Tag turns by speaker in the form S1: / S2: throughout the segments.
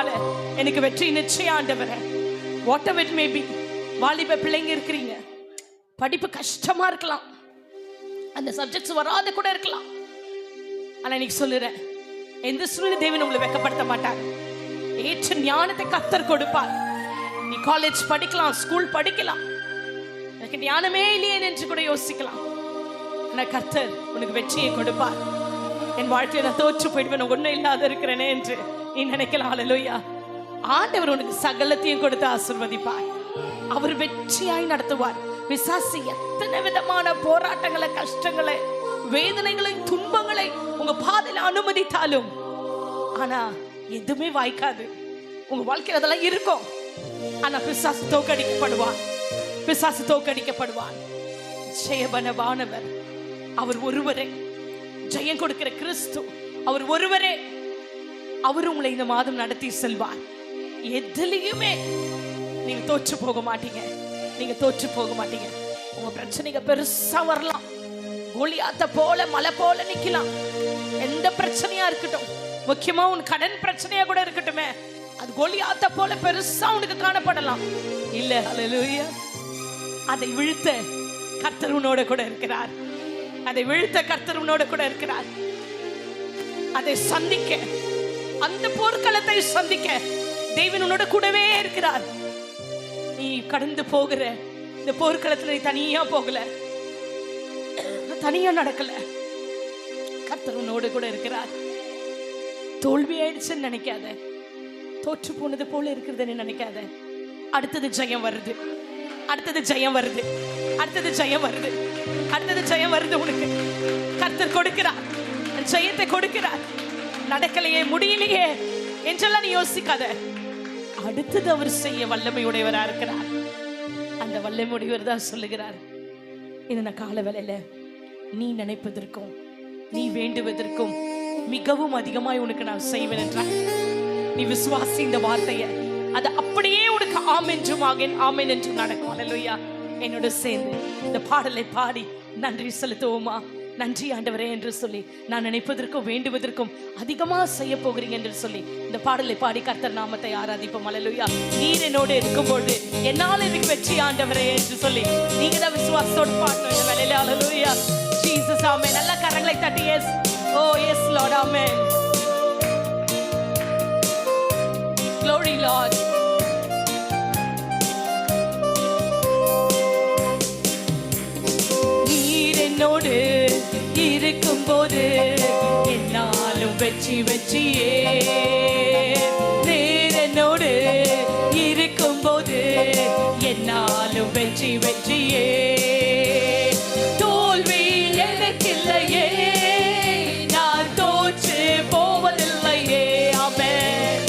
S1: இருக்கிறதுனால எனக்கு வெற்றி நிச்சயம் ஆண்டவரே. What ever it may be. வாலிப பிள்ளைங்க இருக்கிறீங்க, படிப்பு கஷ்டமா இருக்கலாம், அந்த சப்ஜெக்ட்ஸ் வராத கூட இருக்கலாம். ஆனா இன்னைக்கு சொல்லுறேன், எந்த சூழ்நிலை தேவன் உங்களை வெட்கப்படுத்த மாட்டார். ஏற்ற ஞானத்தை கர்த்தர் கொடுப்பார். நீ காலேஜ் படிக்கலாம், ஸ்கூல் படிக்கலாம், எனக்கு ஞானமே இல்லையே என்று கூட யோசிக்கலாம். ஆனா கர்த்தர் உனக்கு வெற்றியை கொடுப்பார். என் வாழ்க்கையில நான் தோற்று போயிடுவேன், ஒன்னும் இல்லாத இருக்கிறேனே என்று நீ நினைக்கலாம். அல்லேலூயா. ஆண்டவர் உனக்கு சகலத்தையும் கொடுத்து ஆசீர்வதிப்பார். அவர் வெற்றியாய் நடத்துவார். பிசாசு எத்தனை விதமான போராட்டங்களை, கஷ்டங்களை, வேதனைகளை, துன்பங்களை உங்க பாதையில அனுமதித்தாலும் ஆனா எதுவுமே வாய்க்காது. உங்க வாழ்க்கையில அதெல்லாம் இருக்கும். ஆனா பிசாசு தோற்கடிக்கப்படுவான். பிசாசு தோற்கடிக்கப்படுவான். ஜெயபனவானவர் அவர் ஒருவரே. ஜெயம் கொடுக்கிற கிறிஸ்து அவர் ஒருவரே. அவர் உங்களை இந்த மாதம் நடத்தி செல்வார். எதுலயுமே நீங்க தோற்று போக மாட்டீங்க. நீங்க தோற்று போக மாட்டீங்க. உங்க பிரச்சனைங்க பெருசா வரலாம், கோலியாத்த போல மலை போல நிக்கலாம். எந்த பிரச்சனையா இருக்கட்டும், முக்கியமா உன் கடன் பிரச்சனையா கூட இருக்கட்டுமே, அது கோலியாத்த போல பெருசா உனக்கு காணப்படலாம். இல்ல, அல்லேலூயா, அதை வீழ்த்த கர்த்தர் உன்னோட கூட இருக்கிறார். அதை வீழ்த்த கர்த்தர் உன்னோட கூட இருக்கிறார். அதை சந்திக்க, அந்த போர்க்களத்தை சந்திக்க தேவன் உன்னோட கூடவே இருக்கிறார். நீ கடந்து போகிற இந்த போர்க்களத்துல நீ தனியா போகல, தனியா நடக்கல. கர்த்தர் உன்னோட கூட இருக்கிறார். தோல்வி ஆயிடுச்சுன்னு நினைக்காத, தோற்று போனது போல இருக்கிறதுன்னு நினைக்காத. அடுத்தது ஜெயம் வருது, அடுத்தது ஜெயம் வருது, அடுத்தது ஜெயம் வருது, அடுத்தது ஜெயம் வருது. உனக்கு கர்த்தர் கொடுக்கிறார், ஜெயத்தை கொடுக்கிறார். நடக்கலையே, முடியலையே என்றெல்லாம் நீ யோசிக்காத. அடுத்தது அவர் செய்ய வல்லமை உடையவரா இருக்கிறார். அந்த வல்லமை உடையவர் தான் சொல்லுகிறார், இந்த கால வேளையில நீ நினைப்பதற்கும் நீ வேண்டுவதற்கும் மிகவும் அதிகமாய் உனக்கு நான் செய்வேன் என்றார். நீ விசுவாசி இந்த வார்த்தையை, அது அப்படியே உனக்கு ஆம் என்றும் ஆமென் என்றும் நடக்கும். அல்லேலூயா. என்னோட சேர்ந்து இந்த பாடலை பாடி நன்றி செலுத்துவோமா? நன்றி ஆண்டவரே என்று சொல்லி, நான் நினைப்பதற்கும் வேண்டுவதற்கும் அதிகமா செய்ய போகிறீங்க என்று சொல்லி இந்த பாடலை பாடி கர்த்தர் நாமத்தை ஆராதிப்போம். அல்லேலூயா. நீர் என்னோடு இருக்கும்போது என்னால் எனக்கு வெற்றி ஆண்டவரே என்று சொல்லி நீங்க தான் விசுவாசத்தோடு பாடணும் இந்த வேளையில. அல்லேலூயா. Jesus amen. நல்ல கரங்களை தட்டி yes, oh yes Lord, amen. Glory Lord. நீர் என்னோடு இருக்கும்போது என்னாலும் வெற்றி வெற்றியே. நீர் என்னோடு இருக்கும்போது என்னாலும் வெற்றி வெற்றியே. தோல்வி எனக்கில்லையே, நான் தோற்று போவதில்லையே. ஆமென்.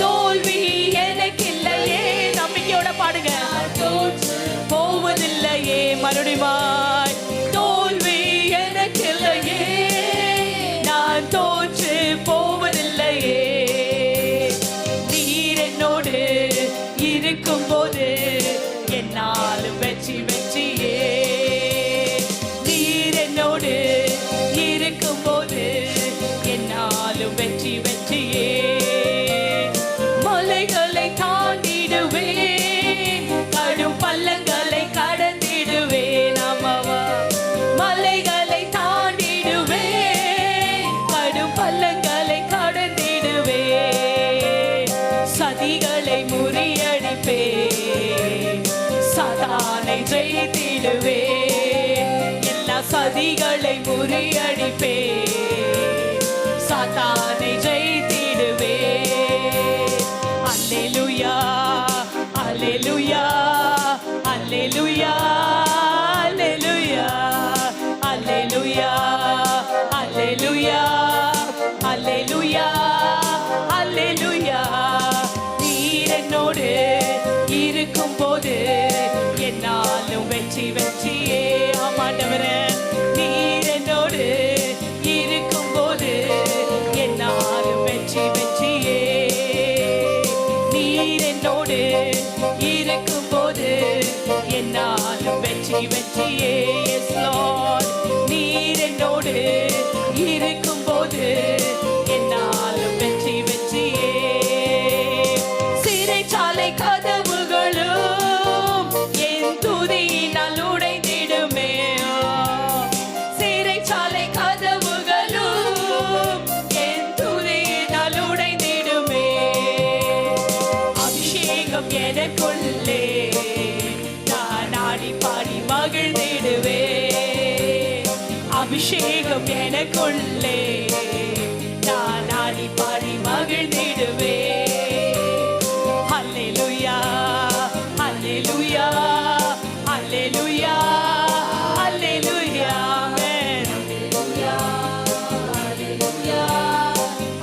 S1: தோல்வி எனக்கில்லையே, நம்பிக்கையோட பாடுங்க. தோற்று போவதில்லையே. மறுபடியும் தோல்வி எனக்கில்லையே, நான் தோற்று போவதில்லையே. நீர் என்னோடு இருக்கும்போது என்னாலும் வெற்றி வெற்றியே. நீர் என்னோடு இருக்கும்போது என்னாலும் வெற்றி வெற்றியே. மலைகளை தாண்டிடுவேன், கடும் பள்ளங்களை கடந்திடுவேன். ஆமாவா. மலைகளை தாண்டிடுவேன், கடும் பள்ளங்களை கடந்திடுவேன். சதிகளை முறியடிப்பேன், சாத்தானை ஜெயித்திடுவேன். எல்லா சதிகளை முறியடிப்பேன், சாத்தானை ஜெயித்திடுவேன். அல்லேலூயா, அல்லேலூயா, அல்லேலூயா, அல்லேலூயா, அல்லேலூயா, அல்லேலூயா, அல்லேலூயா, அல்லேலூயா. நீர் என்னோடு இருக்கும்போது என்னாலும் வெற்றி வெற்றியே. ஆமாண்டவரே, நீர் என்னோடு இருக்கும்போது என்னாலும் வெற்றி வெற்றியே. நீர் என்னோடு இருக்கும்போது என்னாலும் வெற்றி வெற்றியே. Yes lord. நீர் என்னோடு இருக்கும்போது என்னாலும் வெற்றி வெற்றியே. எனக்குள்ளே நான் ஆடி பாடி மகிழ்ந்திடுவே. அபிஷேகம் எனக்குள்ளே நான் ஆடி பாடி மகிழ்ந்திடுவே. ஹல்லேலூயா ஹல்லேலூயா ஹல்லேலூயா ஹல்லேலூயா ஆமென். ஹல்லேலூயா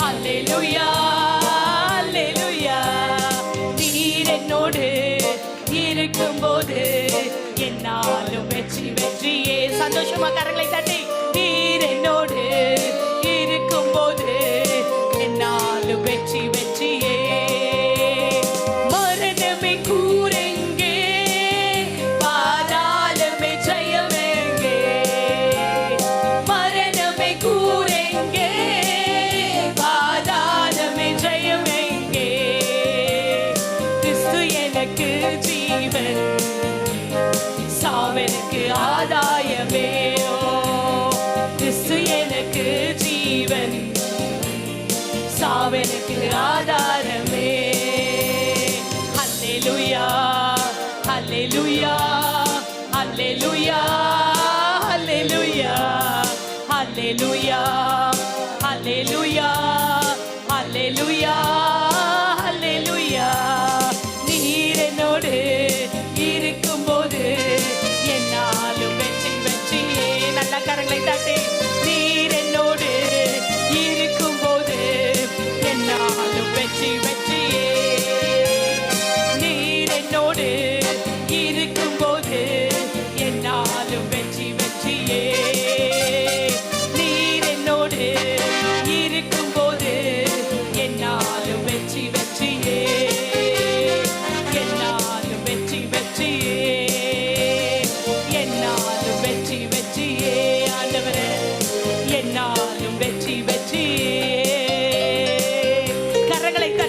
S1: ஹல்லேலூயா ஹல்லேலூயா. நீர் என்னோடு இருக்கும்போது என்னாலும் வெற்றி வெற்றியே. சந்தோஷமா கரங்களை தட்டி நீர் என்னோடு இருக்கும்போது என்னாலும் வெற்றி வெற்றியே. மரணமே கூரெங்கே, பாதாளமே ஜெயமெங்கே. மரணமே கூரெங்கே, பாதாளமே ஜெயமெங்கே. கிறிஸ்து எனக்கு ஜீவன், சாவனுக்கு ஆதாயமே.